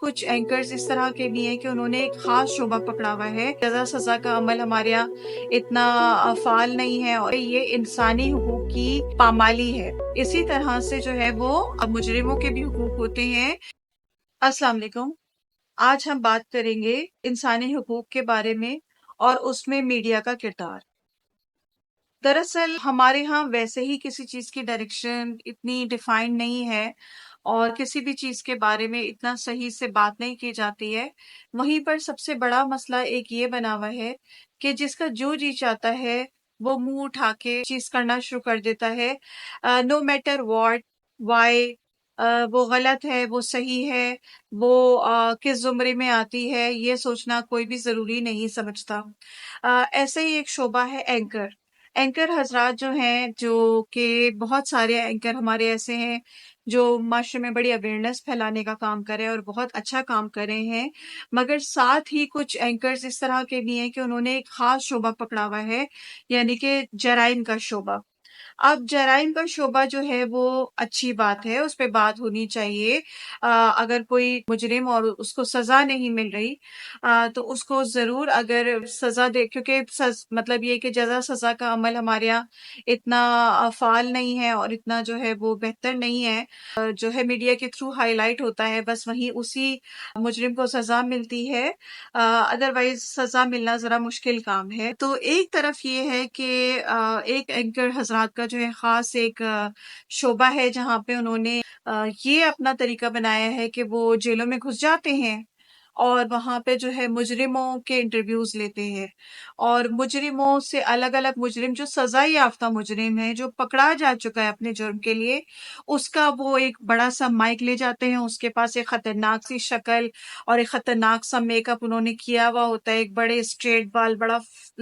کچھ اینکرز اس طرح کے بھی ہیں کہ انہوں نے ایک خاص شعبہ پکڑا ہوا ہے۔ سزا سزا کا عمل ہمارے یہاں اتنا فعال نہیں ہے اور یہ انسانی حقوق کی پامالی ہے۔ اسی طرح سے جو ہے وہ مجرموں کے بھی حقوق ہوتے ہیں۔ السلام علیکم۔ آج ہم بات کریں گے انسانی حقوق کے بارے میں اور اس میں میڈیا کا کردار۔ دراصل ہمارے ہاں ویسے ہی کسی چیز کی ڈائریکشن اتنی ڈیفائنڈ نہیں ہے اور کسی بھی چیز کے بارے میں اتنا صحیح سے بات نہیں کی جاتی ہے۔ وہیں پر سب سے بڑا مسئلہ ایک یہ بنا ہوا ہے کہ جس کا جو جی چاہتا ہے وہ منہ اٹھا کے چیز کرنا شروع کر دیتا ہے، نو میٹر واٹ وائی، وہ غلط ہے، وہ صحیح ہے، وہ کس زمرے میں آتی ہے، یہ سوچنا کوئی بھی ضروری نہیں سمجھتا۔ ایسے ہی ایک شعبہ ہے اینکر۔ اینکر حضرات جو ہیں، جو کہ بہت سارے اینکر ہمارے ایسے ہیں جو معاشرے میں بڑی اویئرنیس پھیلانے کا کام کرے اور بہت اچھا کام کر رہے ہیں، مگر ساتھ ہی کچھ اینکرز اس طرح کے بھی ہیں کہ انہوں نے ایک خاص شعبہ پکڑا ہوا ہے، یعنی کہ جرائم کا شعبہ۔ اب جرائم کا شعبہ جو ہے وہ اچھی بات ہے، اس پہ بات ہونی چاہیے۔ اگر کوئی مجرم اور اس کو سزا نہیں مل رہی تو اس کو ضرور اگر سزا دے، کیونکہ مطلب یہ کہ جزا سزا کا عمل ہمارے یہاں اتنا فعال نہیں ہے اور اتنا جو ہے وہ بہتر نہیں ہے، جو ہے میڈیا کے تھرو ہائی لائٹ ہوتا ہے، بس وہیں اسی مجرم کو سزا ملتی ہے، ادروائز سزا ملنا ذرا مشکل کام ہے۔ تو ایک طرف یہ ہے کہ ایک اینکر حضرات کا جو ہے خاص ایک شعبہ ہے جہاں پہ انہوں نے یہ اپنا طریقہ بنایا ہے کہ وہ جیلوں میں گھس جاتے ہیں اور وہاں پہ جو ہے مجرموں کے انٹرویوز لیتے ہیں، اور مجرموں سے الگ الگ مجرم جو سزا یافتہ مجرم ہے، جو پکڑا جا چکا ہے اپنے جرم کے لیے، اس کا وہ ایک بڑا سا مائک لے جاتے ہیں، اس کے پاس ایک خطرناک سی شکل اور ایک خطرناک سا میک اپ انہوں نے کیا ہوا ہوتا ہے، ایک بڑے اسٹریٹ بال، بڑا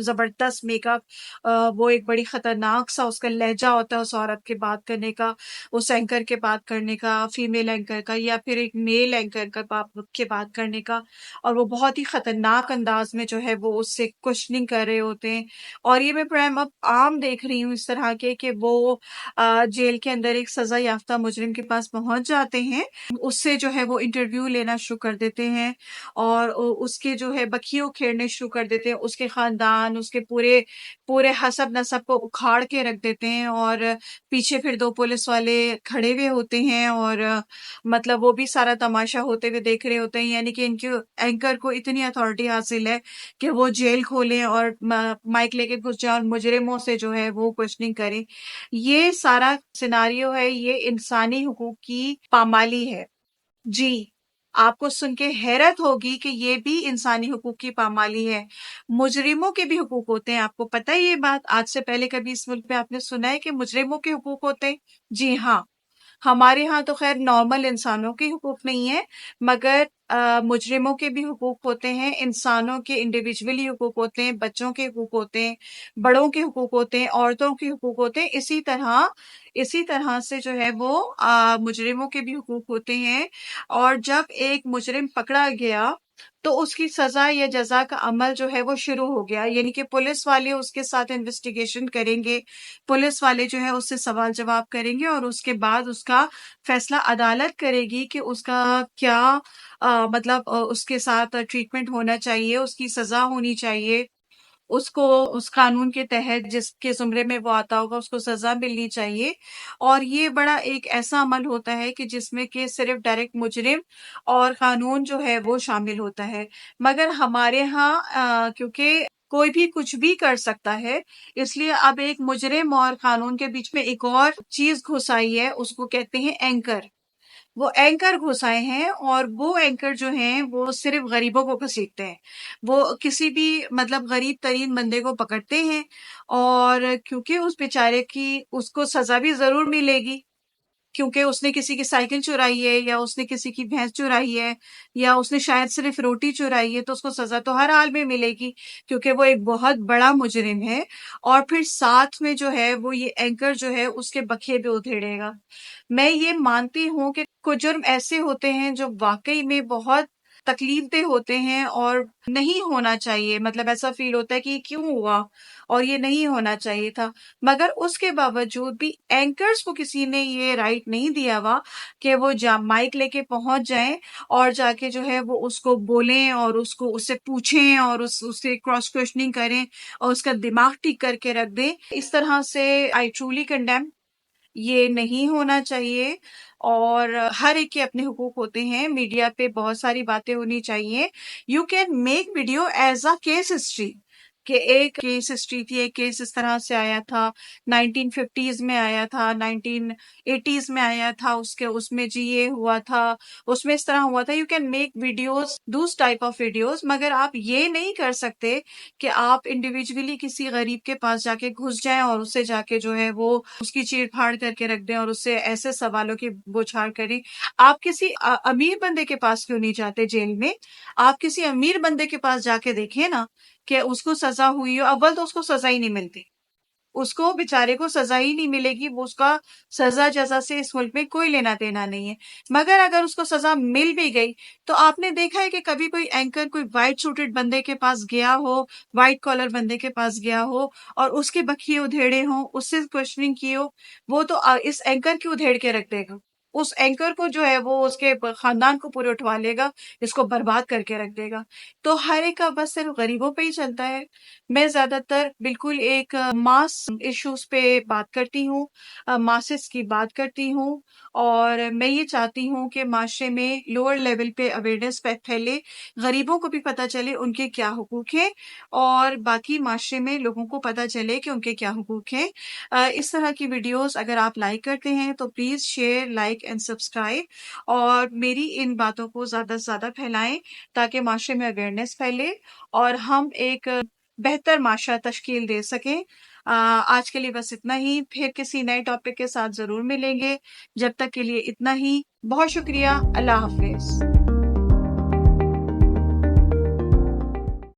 زبردست میک اپ، وہ ایک بڑی خطرناک سا اس کا لہجہ ہوتا ہے اس عورت کے بات کرنے کا، اس اینکر کے بات کرنے کا، فیمیل اینکر کا یا پھر ایک میل اینکر کے بات کرنے کا، اور وہ بہت ہی خطرناک انداز میں جو ہے وہ اس سے کوشچننگ کر رہے ہوتے ہیں۔ اور یہ میں پرائم اب عام دیکھ رہی ہوں اس طرح کے کہ وہ جیل کے اندر ایک سزا یافتہ مجرم کے پاس پہنچ جاتے ہیں، اس سے جو ہے وہ انٹرویو لینا شروع کر دیتے ہیں اور اس کے جو ہے بکھیوں کھیڑنے شروع کر دیتے ہیں، اس کے خاندان، اس کے پورے حسب نسب کو اکھاڑ کے رکھ دیتے ہیں، اور پیچھے پھر دو پولیس والے کھڑے ہوئے ہوتے ہیں اور مطلب وہ بھی سارا تماشا ہوتے ہوئے دیکھ رہے ہوتے ہیں، یعنی کہ ان کے اینکر کو اتنی اتھارٹی حاصل ہے کہ وہ جیل کھولیں اور مائک لے کے گھس جائیں اور مجرموں سے جو ہے وہ کوشچننگ کریں۔ یہ سارا سیناریو ہے، یہ انسانی حقوق کی پامالی ہے۔ جی، آپ کو سن کے حیرت ہوگی کہ یہ بھی انسانی حقوق کی پامالی ہے۔ مجرموں کے بھی حقوق ہوتے ہیں، آپ کو پتہ ہے یہ بات؟ آج سے پہلے کبھی اس ملک میں آپ نے سنا ہے کہ مجرموں کے حقوق ہوتے ہیں؟ جی ہاں، ہمارے ہاں تو خیر نارمل انسانوں کے حقوق نہیں ہیں، مگر مجرموں کے بھی حقوق ہوتے ہیں، انسانوں کے انڈیویجولی حقوق ہوتے ہیں، بچوں کے حقوق ہوتے ہیں، بڑوں کے حقوق ہوتے ہیں، عورتوں کے حقوق ہوتے ہیں، اسی طرح سے جو ہے وہ مجرموں کے بھی حقوق ہوتے ہیں۔ اور جب ایک مجرم پکڑا گیا تو اس کی سزا یا جزا کا عمل جو ہے وہ شروع ہو گیا، یعنی کہ پولیس والے اس کے ساتھ انویسٹیگیشن کریں گے، پولیس والے جو ہے اس سے سوال جواب کریں گے اور اس کے بعد اس کا فیصلہ عدالت کرے گی کہ اس کا کیا مطلب اس کے ساتھ ٹریٹمنٹ ہونا چاہیے، اس کی سزا ہونی چاہیے، اس کو اس قانون کے تحت جس کے زمرے میں وہ آتا ہوگا اس کو سزا ملنی چاہیے۔ اور یہ بڑا ایک ایسا عمل ہوتا ہے کہ جس میں کہ صرف ڈائریکٹ مجرم اور قانون جو ہے وہ شامل ہوتا ہے، مگر ہمارے ہاں کیونکہ کوئی بھی کچھ بھی کر سکتا ہے، اس لیے اب ایک مجرم اور قانون کے بیچ میں ایک اور چیز گھس آئی ہے، اس کو کہتے ہیں اینکر۔ وہ اینکر گھسائے ہیں اور وہ اینکر جو ہیں وہ صرف غریبوں کو گھسیٹتے ہیں، وہ کسی بھی مطلب غریب ترین بندے کو پکڑتے ہیں، اور کیونکہ اس بیچارے کی اس کو سزا بھی ضرور ملے گی، کیونکہ اس نے کسی کی سائیکل چرائی ہے یا اس نے کسی کی بھینس چرائی ہے یا اس نے شاید صرف روٹی چرائی ہے، تو اس کو سزا تو ہر حال میں ملے گی کیونکہ وہ ایک بہت بڑا مجرم ہے، اور پھر ساتھ میں جو ہے وہ یہ اینکر جو ہے اس کے بکھے بھی ادھیڑے گا۔ میں یہ مانتی ہوں کہ کچھ جرم ایسے ہوتے ہیں جو واقعی میں بہت تکلیف دہ ہوتے ہیں اور نہیں ہونا چاہیے، مطلب ایسا فیل ہوتا ہے کہ کیوں ہوا اور یہ نہیں ہونا چاہیے تھا، مگر اس کے باوجود بھی اینکرز کو کسی نے یہ رائٹ نہیں دیا ہوا کہ وہ مائک لے کے پہنچ جائیں اور جا کے جو ہے وہ اس کو بولیں اور اس سے پوچھیں اور اس سے کراس کوشچننگ کریں اور اس کا دماغ ٹھیک کر کے رکھ دیں. اس طرح سے آئی ٹرولی کنڈیم، یہ نہیں ہونا چاہیے. اور ہر ایک کے اپنے حقوق ہوتے ہیں. میڈیا پہ بہت ساری باتیں ہونی چاہیے. You can make video as a case history, کہ ایک کیس ہسٹری تھی، ایک کیس اس طرح سے آیا تھا، 1950s میں آیا تھا، 1980s میں آیا تھا، اس میں جی یہ ہوا تھا، اس میں اس طرح ہوا تھا. You can make videos, those type of videos, مگر آپ یہ نہیں کر سکتے کہ آپ انڈیویجولی کسی غریب کے پاس جا کے گھس جائیں اور اس سے جا کے جو ہے وہ اس کی چیڑ پھاڑ کر کے رکھ دیں اور اس سے ایسے سوالوں کی بوچھاڑ کریں. آپ کسی امیر بندے کے پاس کیوں نہیں جاتے جیل میں؟ آپ کسی امیر بندے کے پاس جا کے دیکھیں نا کہ اس کو سزا ہوئی ہو. اول تو اس کو سزا ہی نہیں ملتی، اس کو بیچارے کو سزا ہی نہیں ملے گی، وہ اس کا سزا جزا سے اس ملک میں کوئی لینا دینا نہیں ہے. مگر اگر اس کو سزا مل بھی گئی تو آپ نے دیکھا ہے کہ کبھی کوئی اینکر کوئی وائٹ سوٹڈ بندے کے پاس گیا ہو، وائٹ کالر بندے کے پاس گیا ہو اور اس کے بکھیے ادھیڑے ہوں، اس سے کوشچننگ کی ہو؟ وہ تو اس اینکر کی ادھیڑ کے رکھ دے گا، اس اینکر کو جو ہے وہ اس کے خاندان کو پورے اٹھوا لے گا، اس کو برباد کر کے رکھ دے گا. تو ہر ایک کا بس صرف غریبوں پہ ہی چلتا ہے. میں زیادہ تر بالکل ایک ماس ایشوز پہ بات کرتی ہوں، ماسز کی بات کرتی ہوں، اور میں یہ چاہتی ہوں کہ معاشرے میں لوور لیول پہ اویئرنیس پھیلے، غریبوں کو بھی پتہ چلے ان کے کیا حقوق ہیں، اور باقی معاشرے میں لوگوں کو پتہ چلے کہ ان کے کیا حقوق ہیں. اس طرح کی ویڈیوز اگر آپ لائک کرتے ہیں تو please share, like and subscribe, اور میری ان باتوں کو زیادہ سے زیادہ پھیلائیں تاکہ معاشرے میں اویئرنیس پھیلے اور ہم ایک بہتر معاشرہ تشکیل دے سکیں. آج کے لیے بس اتنا ہی، پھر کسی نئے ٹاپک کے ساتھ ضرور ملیں گے. جب تک کے لیے اتنا ہی. بہت شکریہ. اللہ حافظ.